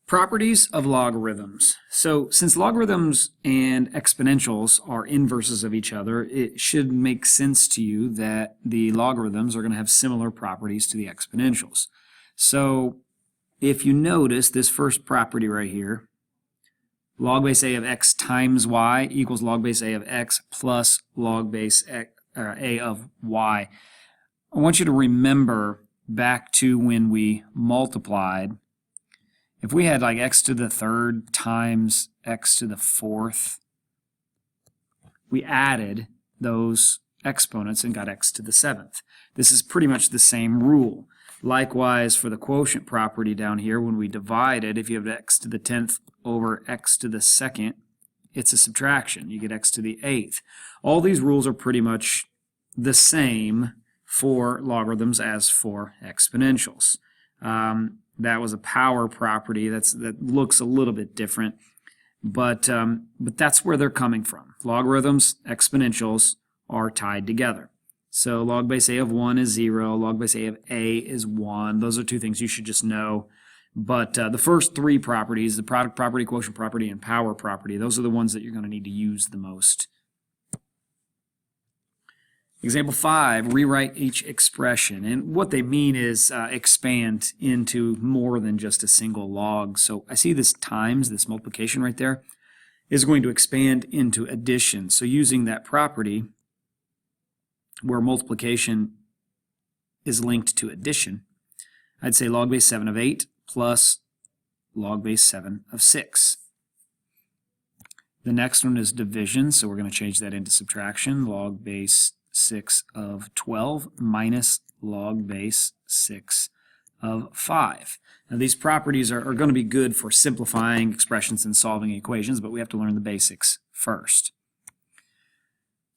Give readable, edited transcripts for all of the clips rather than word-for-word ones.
Properties of logarithms. So since logarithms and exponentials are inverses of each other, it should make sense to you that the logarithms are going to have similar properties to the exponentials. So if you notice this first property right here, log base a of x times y equals log base a of x plus log base a of y. I want you to remember back to when we multiplied. If we had like x to the third times x to the fourth, we added those exponents and got x to the seventh. This is pretty much the same rule. Likewise, for the quotient property down here, when we divide it, if you have x to the 10th over x to the second, it's a subtraction. You get x to the 8th. All these rules are pretty much the same for logarithms as for exponentials. That was a power property that looks a little bit different, but that's where they're coming from. Logarithms, exponentials are tied together. So log base a of 1 is 0, log base a of a is 1. Those are two things you should just know. But the first three properties, the product property, quotient property, and power property, those are the ones that you're going to need to use the most. Example 5, rewrite each expression. And what they mean is expand into more than just a single log. So I see this times, this multiplication right there, is going to expand into addition. So using that property where multiplication is linked to addition, I'd say log base 7 of 8 plus log base 7 of 6. The next one is division, so we're going to change that into subtraction. Log base 6 of 12 minus log base 6 of 5. Now these properties are going to be good for simplifying expressions and solving equations, but we have to learn the basics first.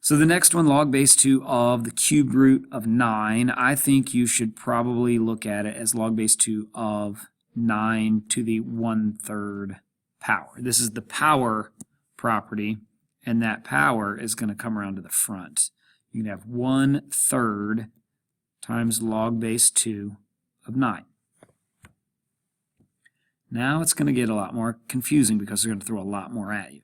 So the next one, log base 2 of the cubed root of 9, I think you should probably look at it as log base 2 of 9 to the 1/3 power. This is the power property, and that power is going to come around to the front. You can have 1/3 times log base 2 of 9. Now it's going to get a lot more confusing because they're going to throw a lot more at you.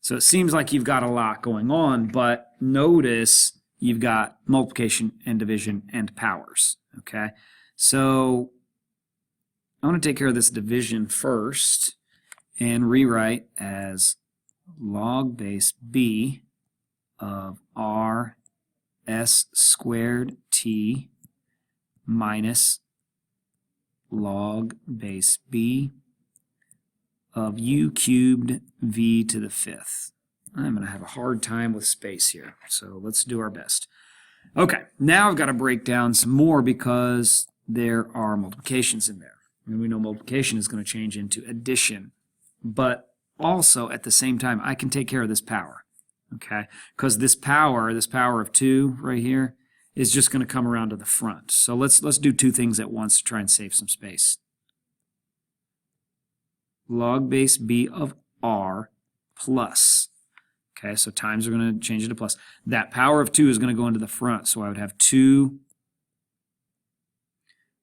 So it seems like you've got a lot going on, but notice you've got multiplication and division and powers. Okay, so I want to take care of this division first and rewrite as log base b of r s squared t minus log base b of u cubed v to the 5th. I'm going to have a hard time with space here, so let's do our best. Okay, now I've got to break down some more because there are multiplications in there. And we know multiplication is going to change into addition, but also at the same time I can take care of this power, okay? Because this power of 2 right here is just going to come around to the front. So let's do two things at once to try and save some space. Log base b of r plus, okay, so times are going to change it to plus. That power of 2 is going to go into the front, so I would have 2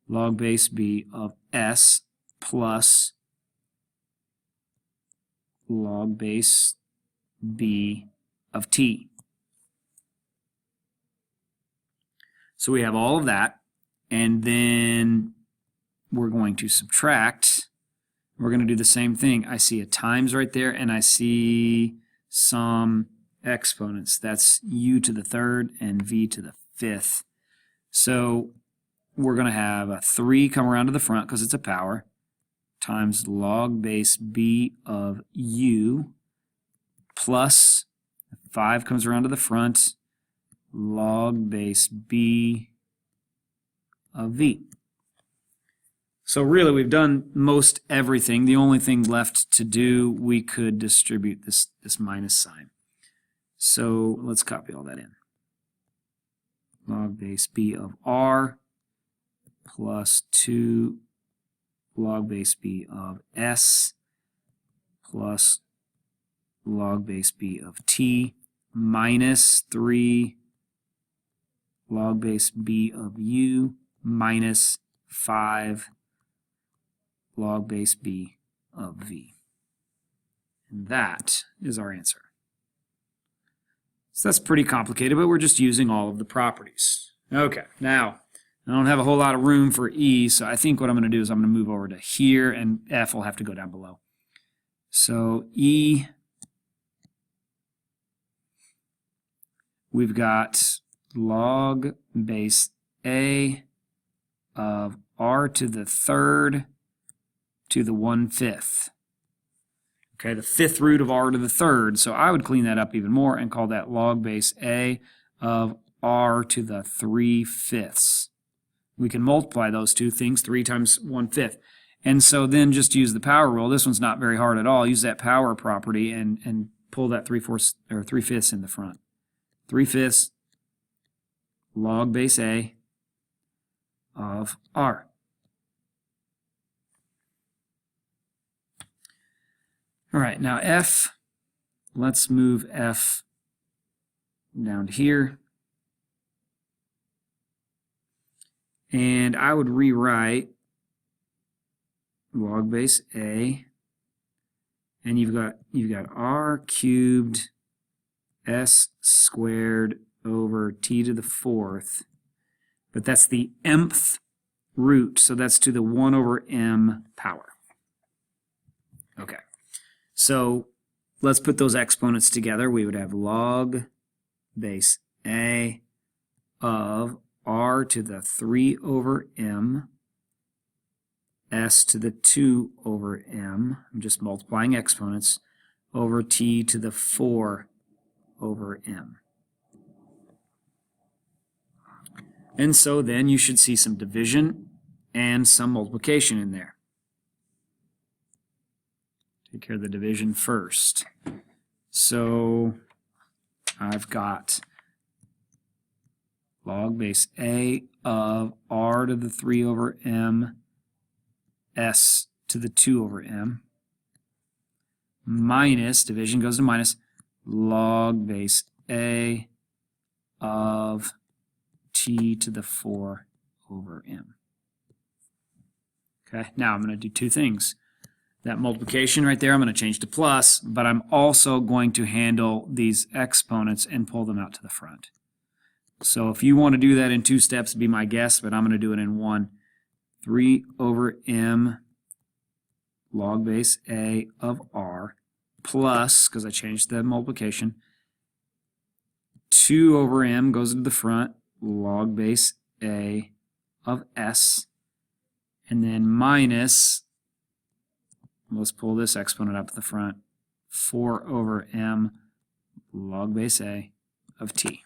log base b of s plus log base b of t. So we have all of that, and then we're going to subtract. We're going to do the same thing. I see a times right there, and I see some exponents. That's u to the 3rd and v to the 5th. So we're going to have a 3 come around to the front because it's a power, times log base b of u plus 5 comes around to the front, log base b of v. So really we've done most everything. The only thing left to do, we could distribute this minus sign. So let's copy all that in. Log base b of r plus 2 log base b of s plus log base b of t minus 3 log base b of u minus 5 log base b of v. And that is our answer. So that's pretty complicated, but we're just using all of the properties. Okay, now I don't have a whole lot of room for e, so I think what I'm going to do is I'm going to move over to here, and f will have to go down below. So e, we've got log base a of r to the third to the 1/5. Okay, the fifth root of r to the third, so I would clean that up even more and call that log base a of r to the 3/5. We can multiply those two things, 3 times 1/5. And so then just use the power rule. This one's not very hard at all. Use that power property and pull that 3/5 in the front. 3/5 log base a of r. All right, now f, let's move f down to here. And I would rewrite log base a, and you've got r cubed s squared over t to the 4th, but that's the mth root, so that's to the 1/m power. Okay, so let's put those exponents together. We would have log base a of r to the 3/m s to the 2/m, I'm just multiplying exponents, over t to the 4/m. And so then you should see some division and some multiplication in there. Take care of the division first. So I've got log base a of r to the 3/m s to the 2/m minus, division goes to minus, log base a of t to the 4/m. Okay, now I'm going to do two things. That multiplication right there, I'm going to change to plus, but I'm also going to handle these exponents and pull them out to the front. So if you want to do that in 2 steps, be my guest, but I'm going to do it in 1. 3/m log base a of r plus, because I changed the multiplication, 2/m goes into the front, log base a of s, and then minus, let's pull this exponent up to the front, 4/m log base a of t.